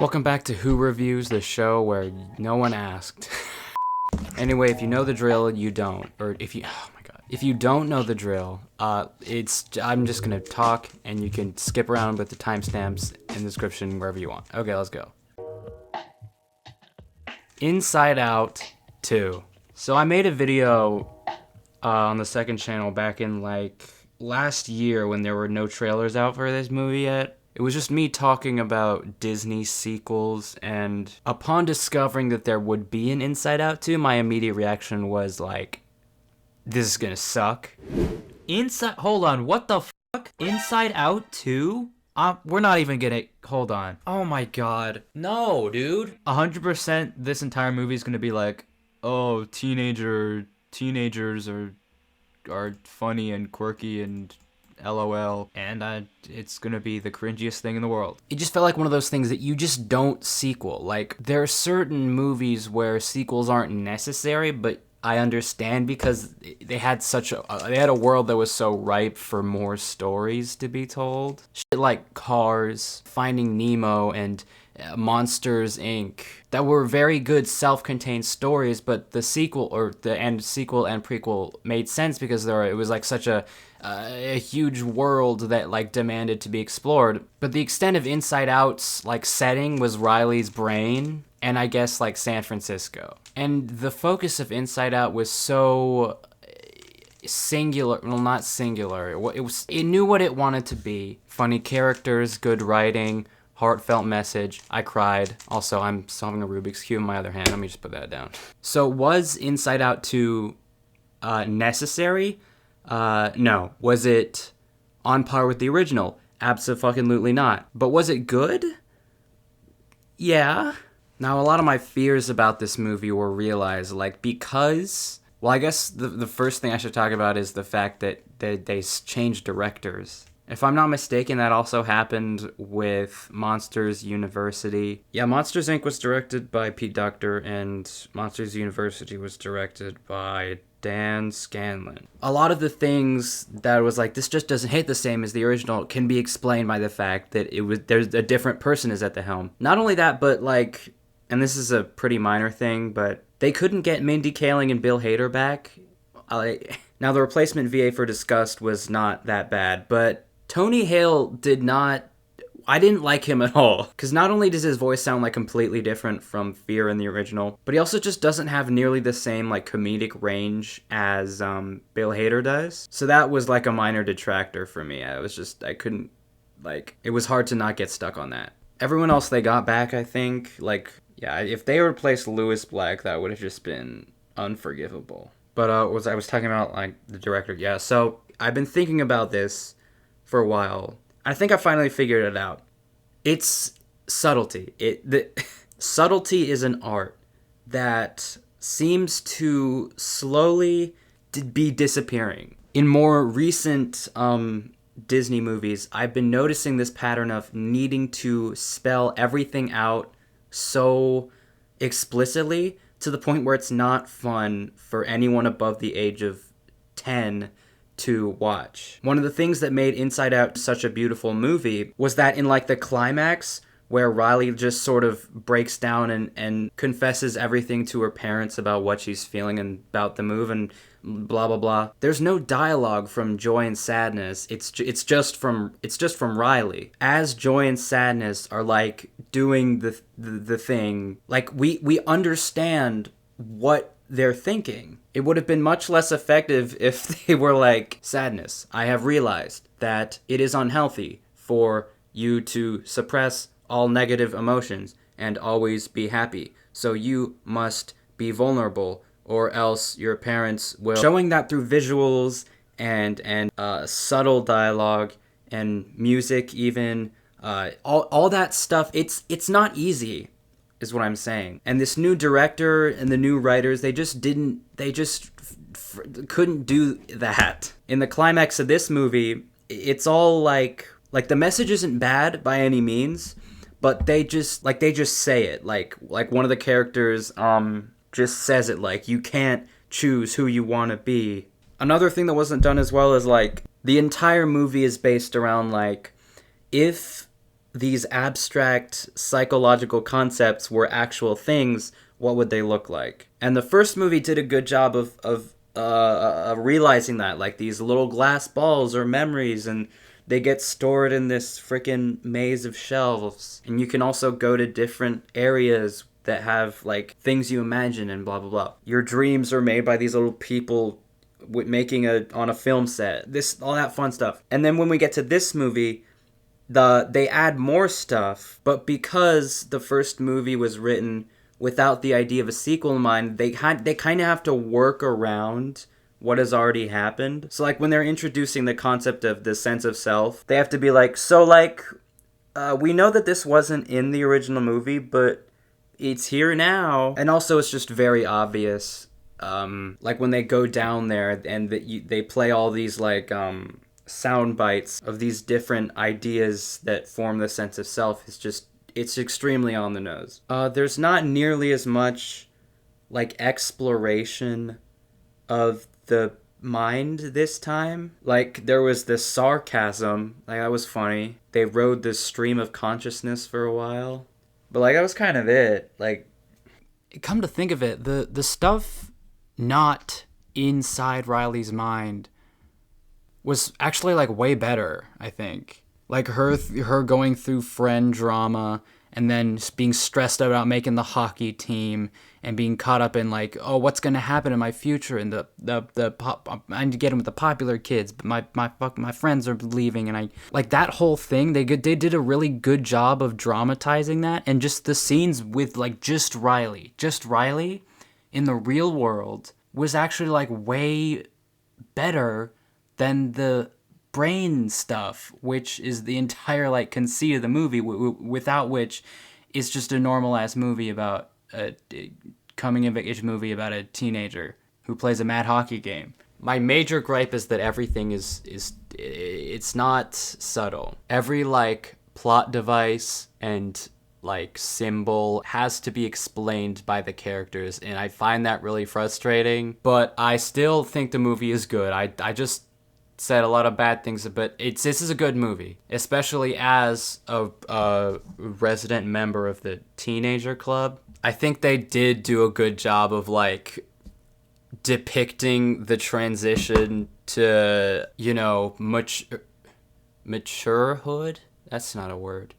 Welcome back to Who Reviews, the show where no one asked. Anyway, if you know the drill, you don't. Or if you, oh my god. If you don't know the drill, I'm just gonna talk and you can skip around with the timestamps in the description wherever you want. Okay, let's go. Inside Out 2. So I made a video on the second channel back in like last year when there were no trailers out for this movie yet. It was just me talking about Disney sequels, and upon discovering that there would be an Inside Out 2, my immediate reaction was like, this is gonna suck. Hold on, what the fuck? Inside Out 2? We're not even gonna, hold on. Oh my god. No, dude. 100% this entire movie is gonna be like, oh, teenagers are funny and quirky and LOL, and it's gonna be the cringiest thing in the world. It just felt like one of those things that you just don't sequel. Like, there are certain movies where sequels aren't necessary, but I understand because they had a world that was so ripe for more stories to be told. Shit like Cars, Finding Nemo, and Monsters, Inc. that were very good self-contained stories, but the sequel and prequel made sense because it was like such a huge world that like demanded to be explored. But the extent of Inside Out's like setting was Riley's brain and I guess like San Francisco. And the focus of Inside Out was so singular, well, not singular. It knew what it wanted to be. Funny characters, good writing, heartfelt message. I cried. Also, I'm solving a Rubik's Cube in my other hand. Let me just put that down. So was Inside Out 2 necessary? No. Was it on par with the original? Abso-fucking-lutely not. But was it good? Yeah. Now, a lot of my fears about this movie were realized, like, because... Well, I guess the first thing I should talk about is the fact that they changed directors. If I'm not mistaken, that also happened with Monsters University. Yeah, Monsters, Inc. was directed by Pete Docter, and Monsters University was directed by Dan Scanlon. A lot of the things that was like, this just doesn't hit the same as the original can be explained by the fact that there's a different person is at the helm. Not only that, but like, and this is a pretty minor thing, but they couldn't get Mindy Kaling and Bill Hader back. Now, the replacement VA for Disgust was not that bad, but Tony Hale I didn't like him at all. Because not only does his voice sound like completely different from Fear in the original, but he also just doesn't have nearly the same like comedic range as Bill Hader does. So that was like a minor detractor for me. I couldn't, like, it was hard to not get stuck on that. Everyone else they got back, I think, like, yeah, if they replaced Lewis Black, that would have just been unforgivable. But I was talking about like the director. Yeah, so I've been thinking about this for a while. I think I finally figured it out. It's subtlety. Subtlety is an art that seems to slowly be disappearing. In more recent Disney movies, I've been noticing this pattern of needing to spell everything out so explicitly to the point where it's not fun for anyone above the age of 10 to watch. One of the things that made Inside Out such a beautiful movie was that in like the climax where Riley just sort of breaks down and confesses everything to her parents about what she's feeling and about the move and blah blah blah. There's no dialogue from joy and sadness. It's just from Riley. As joy and sadness are like doing the thing, like we understand what they're thinking. It would have been much less effective if they were like, sadness, I have realized that it is unhealthy for you to suppress all negative emotions and always be happy. So you must be vulnerable or else your parents will. Showing that through visuals and subtle dialogue and music even, all that stuff, it's not easy, is what I'm saying. And this new director and the new writers, they just couldn't do that. In the climax of this movie, it's all like the message isn't bad by any means, but they just say it. Like one of the characters just says it, like, you can't choose who you want to be. Another thing that wasn't done as well is like the entire movie is based around like, if these abstract psychological concepts were actual things, what would they look like? And the first movie did a good job of realizing that, like, these little glass balls are memories, and they get stored in this freaking maze of shelves. And you can also go to different areas that have, like, things you imagine and blah, blah, blah. Your dreams are made by these little people making on a film set. All that fun stuff. And then when we get to this movie, they add more stuff, but because the first movie was written without the idea of a sequel in mind, they kind of have to work around what has already happened. So, like, when they're introducing the concept of the sense of self, they have to be like, so, like, we know that this wasn't in the original movie, but it's here now. And also, it's just very obvious. Like, when they go down there and they play all these, like, sound bites of these different ideas that form the sense of self, it's extremely on the nose. There's not nearly as much, like, exploration of the mind this time. Like, there was this sarcasm, like, that was funny. They rode this stream of consciousness for a while, but, like, that was kind of it. Like, come to think of it, the stuff not inside Riley's mind was actually, like, way better, I think. Like, her going through friend drama and then being stressed about making the hockey team and being caught up in, like, oh, what's going to happen in my future, and I need to get in with the popular kids, but my friends are leaving, and I like that whole thing. They did a really good job of dramatizing that, and just the scenes with, like, just Riley in the real world was actually, like, way better than the brain stuff, which is the entire, like, conceit of the movie, without which it's just a normal ass movie about a coming of age movie about a teenager who plays a mad hockey game. My major gripe is that everything it's not subtle. Every, like, plot device and, like, symbol has to be explained by the characters, and I find that really frustrating, but I still think the movie is good. I just said a lot of bad things, but this is a good movie, especially as a resident member of the teenager club. I think they did do a good job of, like, depicting the transition to, you know, maturehood. That's not a word.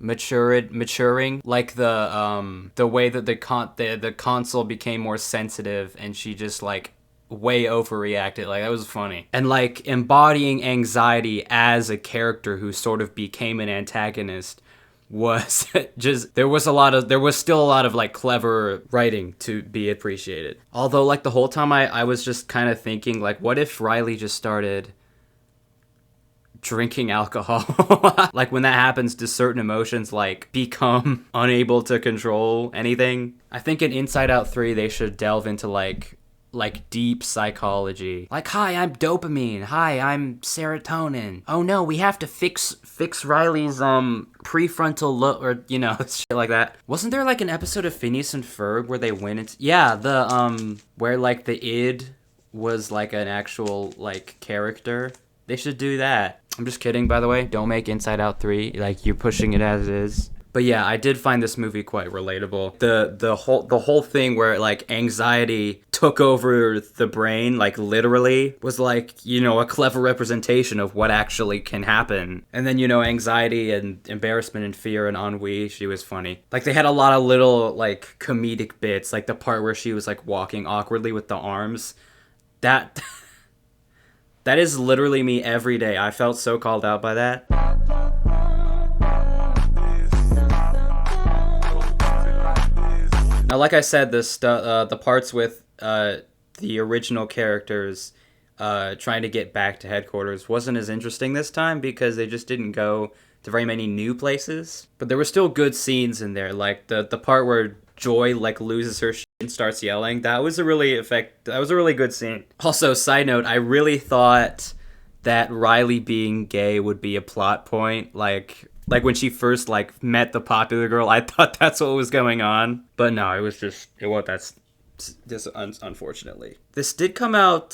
Maturing, like the way that the console became more sensitive, and she just, like, way overreacted. Like, that was funny. And, like, embodying anxiety as a character who sort of became an antagonist was just, there was still a lot of, like, clever writing to be appreciated. Although, like, the whole time I was just kind of thinking, like, what if Riley just started drinking alcohol? Like, when that happens, do certain emotions, like, become unable to control anything? I think in Inside Out 3 they should delve into, like deep psychology. Like, hi, I'm dopamine. Hi, I'm serotonin. Oh no, we have to fix Riley's prefrontal lobe, or, you know, shit like that. Wasn't there, like, an episode of Phineas and Ferb where they went into, yeah, the where, like, the id was, like, an actual, like, character? They should do that. I'm just kidding, by the way. Don't make Inside Out 3. Like, you're pushing it as is. But yeah, I did find this movie quite relatable. The whole thing where, like, anxiety took over the brain, like, literally, was, like, you know, a clever representation of what actually can happen. And then, you know, anxiety and embarrassment and fear and ennui, she was funny. Like, they had a lot of little, like, comedic bits, like the part where she was, like, walking awkwardly with the arms. That is literally me every day. I felt so called out by that. Now, like I said, the parts with the original characters trying to get back to headquarters wasn't as interesting this time because they just didn't go to very many new places. But there were still good scenes in there, like the part where Joy, like, loses her shit and starts yelling. That was a really good scene. Also, side note, I really thought that Riley being gay would be a plot point, like when she first, like, met the popular girl. I thought that's what was going on, but no, that's just unfortunately. This did come out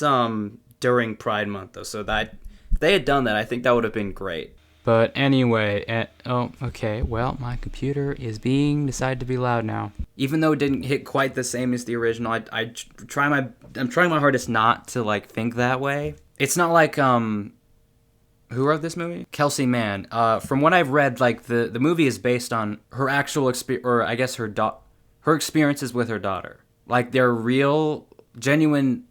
during Pride Month, though, so that if they had done that, I think that would have been great. But anyway, oh, okay. Well, my computer is being decided to be loud now. Even though it didn't hit quite the same as the original, I'm trying my hardest not to like think that way. It's not like who wrote this movie? Kelsey Mann. From what I've read, like the movie is based on her actual experience, or I guess her experiences with her daughter. Like they're real, genuine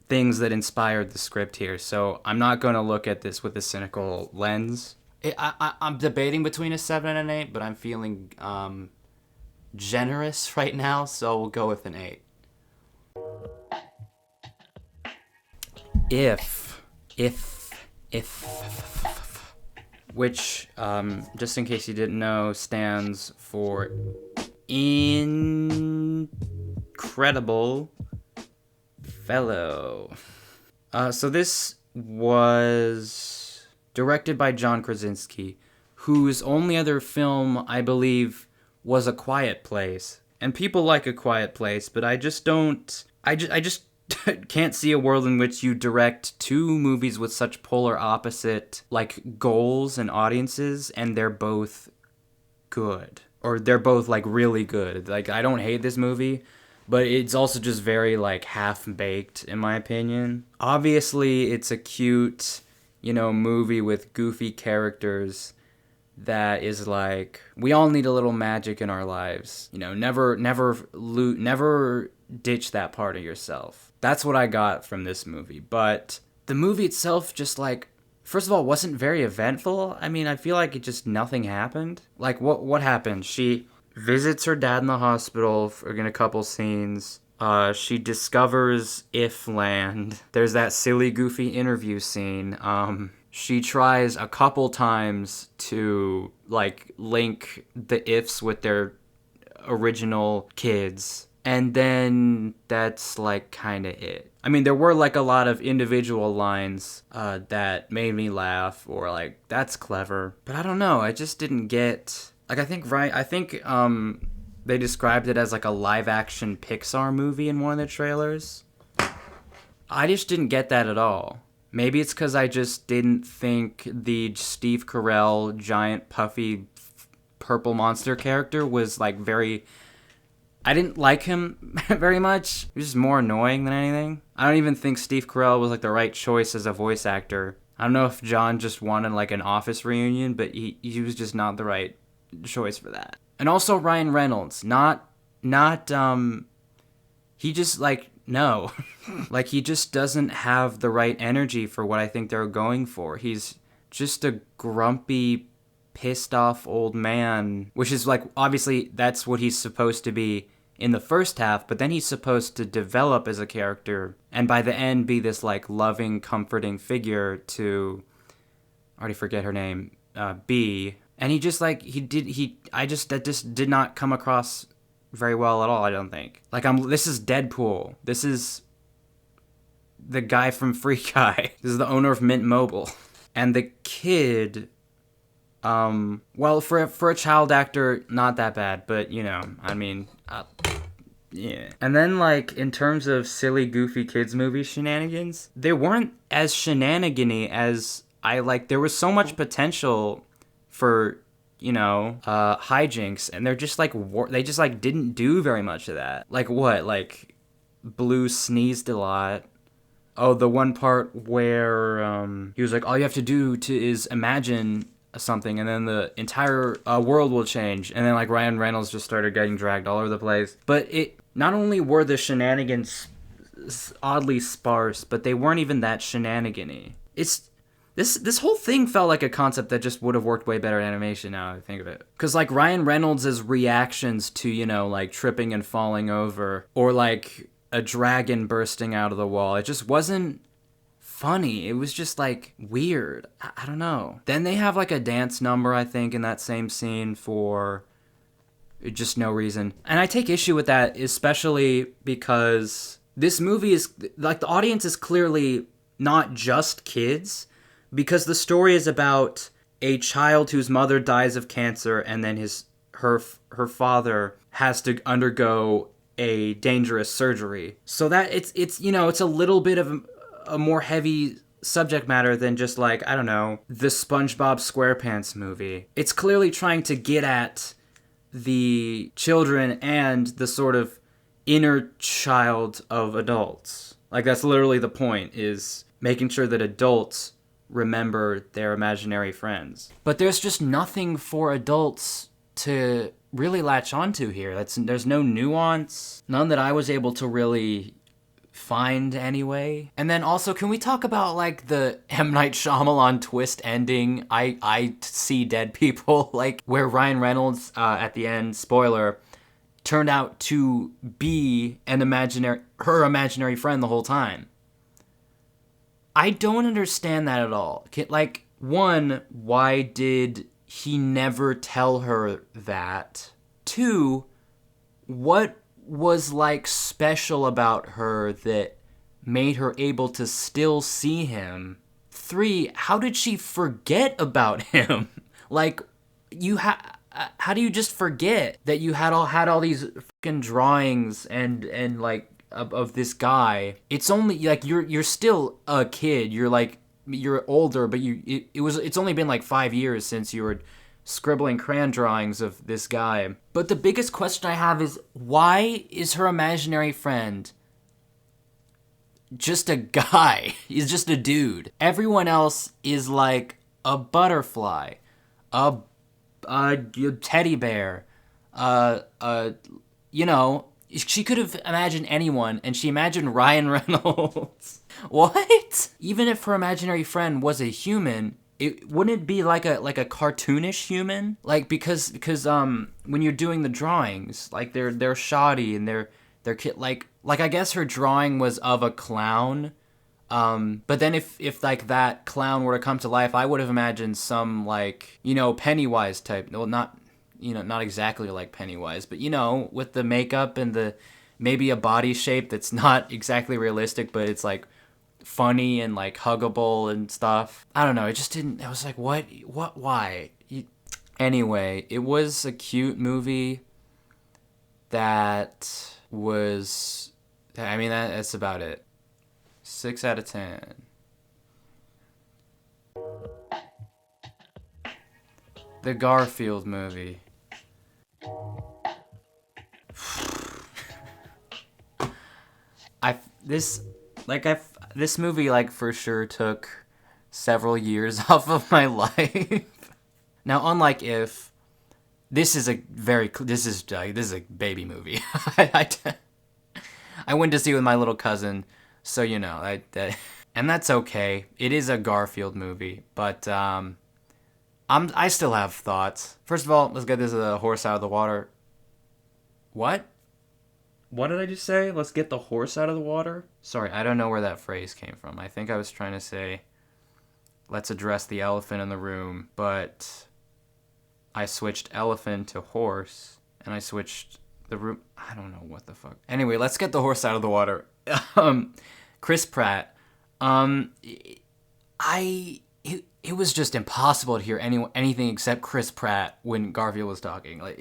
things that inspired the script here. So I'm not going to look at this with a cynical lens. I'm debating between a 7 and an 8, but I'm feeling generous right now, so we'll go with an 8. If, which, just in case you didn't know, stands for incredible fellow. So this was directed by John Krasinski, whose only other film, I believe, was A Quiet Place. And people like A Quiet Place, but I just can't see a world in which you direct two movies with such polar opposite, like, goals and audiences, and they're both good. Or they're both, like, really good. Like, I don't hate this movie, but it's also just very, like, half-baked, in my opinion. Obviously, it's a cute, movie with goofy characters that is like, we all need a little magic in our lives. Never ditch that part of yourself. That's what I got from this movie. But the movie itself just, like, first of all, wasn't very eventful. I mean, I feel like it just, nothing happened. Like, what happened? She visits her dad in the hospital in a couple scenes. She discovers If Land. There's that silly, goofy interview scene. She tries a couple times to, like, link the Ifs with their original kids. And then that's, like, kind of it. I mean, there were, like, a lot of individual lines that made me laugh, or, like, that's clever. But I don't know, I just didn't get... Like, I think they described it as, like, a live-action Pixar movie in one of the trailers. I just didn't get that at all. Maybe it's because I just didn't think the Steve Carell giant puffy purple monster character was, like, very... I didn't like him very much. He was just more annoying than anything. I don't even think Steve Carell was, like, the right choice as a voice actor. I don't know if John just wanted, like, an Office reunion, but he was just not the right choice for that. And also Ryan Reynolds. He just, like, no. Like, he just doesn't have the right energy for what I think they're going for. He's just a grumpy, pissed off old man, which is, like, obviously that's what he's supposed to be in the first half, but then he's supposed to develop as a character and by the end be this, like, loving, comforting figure to, I already forget her name, B. And he just, like, that just did not come across very well at all, I don't think. Like, this is Deadpool. This is the guy from Free Guy. This is the owner of Mint Mobile. And the kid, well, for a child actor, not that bad, but, yeah. And then, like, in terms of silly, goofy kids movie shenanigans, they weren't as shenanigan-y as there was so much potential for, hijinks, and they're just, like, they just, like, didn't do very much of that. Like, what? Like, Blue sneezed a lot. Oh, the one part where, he was like, all you have to do is imagine something, and then the entire world will change. And then, like, Ryan Reynolds just started getting dragged all over the place. But not only were the shenanigans oddly sparse, but they weren't even that shenanigan-y. This whole thing felt like a concept that just would have worked way better in animation, now that I think of it. Because, like, Ryan Reynolds' reactions to, like, tripping and falling over, or, like, a dragon bursting out of the wall, it just wasn't funny. It was just, like, weird. I don't know. Then they have, like, a dance number, I think, in that same scene for just no reason. And I take issue with that, especially because this movie is, like, the audience is clearly not just kids, because the story is about a child whose mother dies of cancer, and then her father has to undergo a dangerous surgery. So that it's a little bit of a more heavy subject matter than just like, I don't know, the SpongeBob SquarePants movie. It's clearly trying to get at the children and the sort of inner child of adults. Like, that's literally the point, is making sure that adults remember their imaginary friends. But there's just nothing for adults to really latch onto here. There's no nuance, none that I was able to really find anyway. And then also, can we talk about like the M. Night Shyamalan twist ending, I see dead people, like where Ryan Reynolds at the end, spoiler, turned out to be her imaginary friend the whole time. I don't understand that at all. Like, one, why did he never tell her that? Two, what was like special about her that made her able to still see him? Three, how did she forget about him? Like, how do you just forget that you had all these fucking drawings and like of this guy? It's only like you're still a kid. You're older, but it's only been like 5 years since you were scribbling crayon drawings of this guy. But the biggest question I have is, why is her imaginary friend just a guy? He's just a dude. Everyone else is like a butterfly, a teddy bear, you know, she could have imagined anyone, and she imagined Ryan Reynolds. What? Even if her imaginary friend was a human, wouldn't it be like a cartoonish human? Like, because when you're doing the drawings, like they're shoddy and they're like I guess her drawing was of a clown. But then if like that clown were to come to life, I would have imagined some like, you know, Pennywise type. Well, not exactly like Pennywise, but you know, with the makeup and maybe a body shape that's not exactly realistic, but it's like funny and like huggable and stuff. I don't know. It just didn't. I was like, what, why? Anyway, it was a cute movie. That's about it. 6 out of 10. The Garfield Movie. This movie like for sure took several years off of my life. Now, unlike If, this is a baby movie. I went to see it with my little cousin, so you know, and that's okay. It is a Garfield movie, but I still have thoughts. First of all, let's get this horse out of the water. What? What did I just say? Let's get the horse out of the water? Sorry, I don't know where that phrase came from. I think I was trying to say, let's address the elephant in the room, but I switched elephant to horse, and I switched the room. I don't know what the fuck. Anyway, let's get the horse out of the water. Chris Pratt. It was just impossible to hear anything except Chris Pratt when Garfield was talking. Like,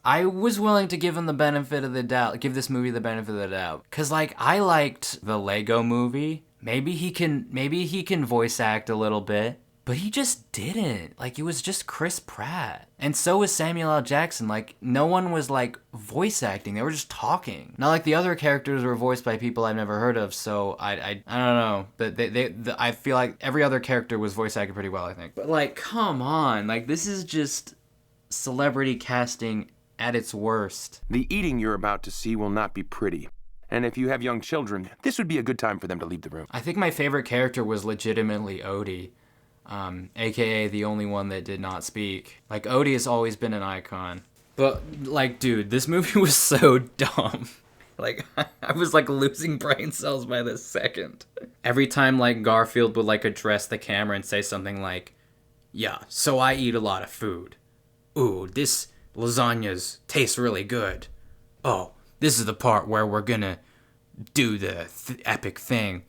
I was willing to give this movie the benefit of the doubt. Cause like, I liked the Lego movie. Maybe he can voice act a little bit, but he just didn't. Like, it was just Chris Pratt. And so was Samuel L. Jackson. Like, no one was like voice acting. They were just talking. Not like the other characters were voiced by people I've never heard of, so I don't know. But I feel like every other character was voice acted pretty well, I think. But like, come on. Like, this is just celebrity casting at its worst. The eating you're about to see will not be pretty. And if you have young children, this would be a good time for them to leave the room. I think my favorite character was legitimately Odie, aka the only one that did not speak. Like, Odie has always been an icon. But, like, dude, this movie was so dumb. Like, I was, like, losing brain cells by the second. Every time, like, Garfield would, like, address the camera and say something like, yeah, so I eat a lot of food. Ooh, this lasagnas taste really good. Oh, this is the part where we're gonna do the epic thing.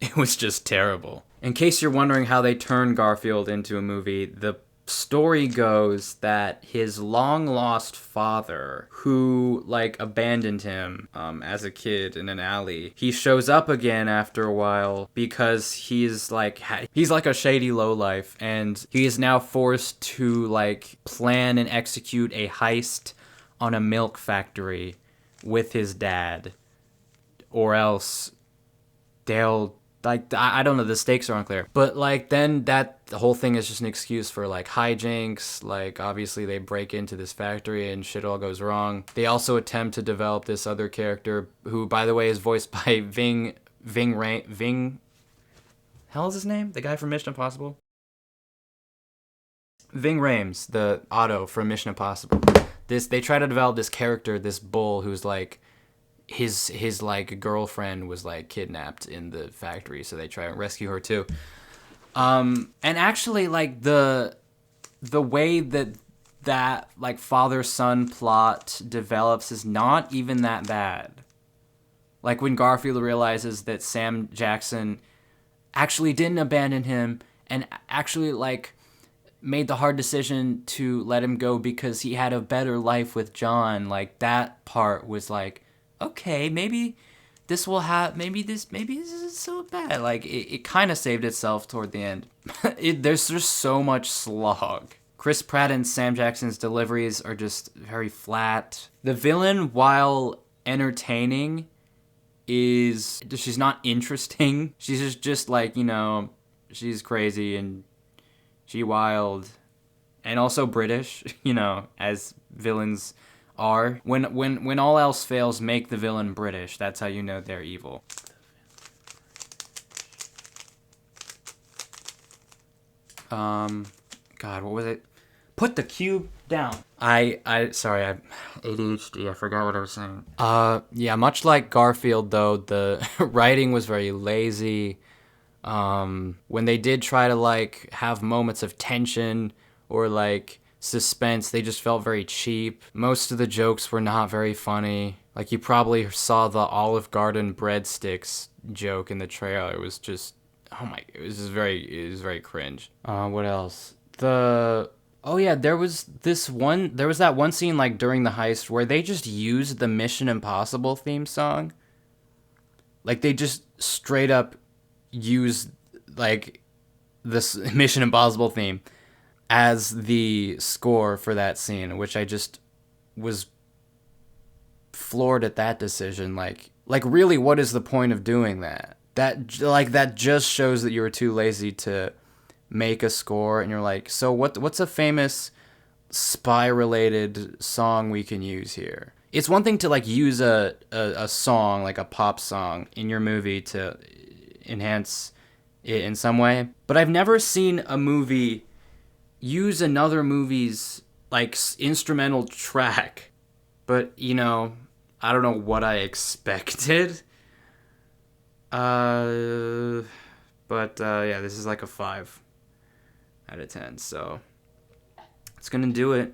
It was just terrible. In case you're wondering how they turned Garfield into a movie, the story goes that his long lost father, who like abandoned him as a kid in an alley, he shows up again after a while because he's like a shady lowlife, and he is now forced to like plan and execute a heist on a milk factory with his dad, or else they'll like, I don't know, the stakes are unclear. But like then that the whole thing is just an excuse for like hijinks. Like obviously they break into this factory and shit all goes wrong. They also attempt to develop this other character who, by the way, is voiced by Ving hell is his name? The guy from Mission Impossible? Ving Rhames, the Otto from Mission Impossible. They try to develop this character, this bull who's like his like girlfriend was like kidnapped in the factory, so they try and rescue her too. And actually like the way that like father-son plot develops is not even that bad. Like when Garfield realizes that Sam Jackson actually didn't abandon him and actually like made the hard decision to let him go because he had a better life with John, like that part was like, okay, maybe this isn't so bad. Like it kind of saved itself toward the end. There's just so much slog. Chris Pratt and Sam Jackson's deliveries are just very flat. The villain, while entertaining, she's not interesting. She's just like, you know, she's crazy and she wild, and also British, you know, as villains are. When all else fails, make the villain British. That's how you know they're evil. God, what was it? Put the cube down. Sorry, I ADHD, I forgot what I was saying. Yeah, much like Garfield though, the writing was very lazy. When they did try to like have moments of tension or like suspense, they just felt very cheap. Most of the jokes were not very funny. Like you probably saw the Olive Garden breadsticks joke in the trailer. It was just, it was very cringe. What else? Oh yeah, there was that one scene like during the heist where they just used the Mission Impossible theme song. Like they just straight up used like this Mission Impossible theme as the score for that scene, which I just was floored at that decision. Like really, what is the point of doing that? That just shows that you were too lazy to make a score, and you're like, so what's a famous spy related song we can use here? It's one thing to like use a song, like a pop song in your movie to enhance it in some way, but I've never seen a movie use another movie's like instrumental track. But you know, I don't know what I expected. Yeah, this is like a 5 out of 10, so it's gonna do it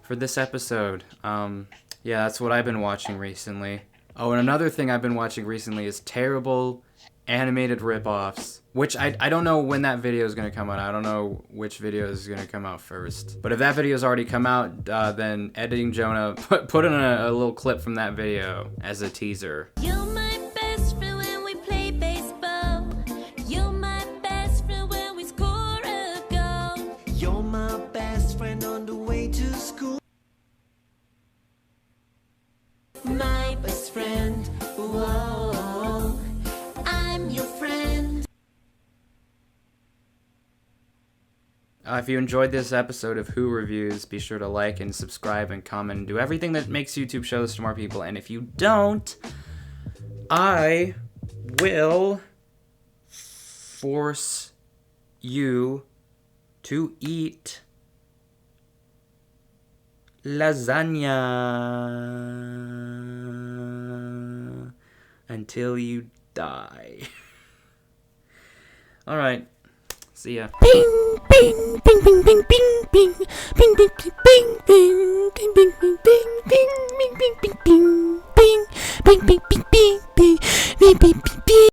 for this episode. Yeah, that's what I've been watching recently. Oh, and another thing I've been watching recently is terrible animated ripoffs, which I don't know when that video is going to come out. I don't know which video is going to come out first. But if that video's already come out, then editing Jonah put in a little clip from that video as a teaser. You're my best friend when we play baseball. You're my best friend when we score a goal. You're my best friend on the way to school. My best friend, whoa, I'm your friend. If you enjoyed this episode of Who Reviews, be sure to like and subscribe and comment and do everything that makes YouTube show this to more people. And if you don't, I will force you to eat lasagna until you die. All right. See ya. Bing, bing.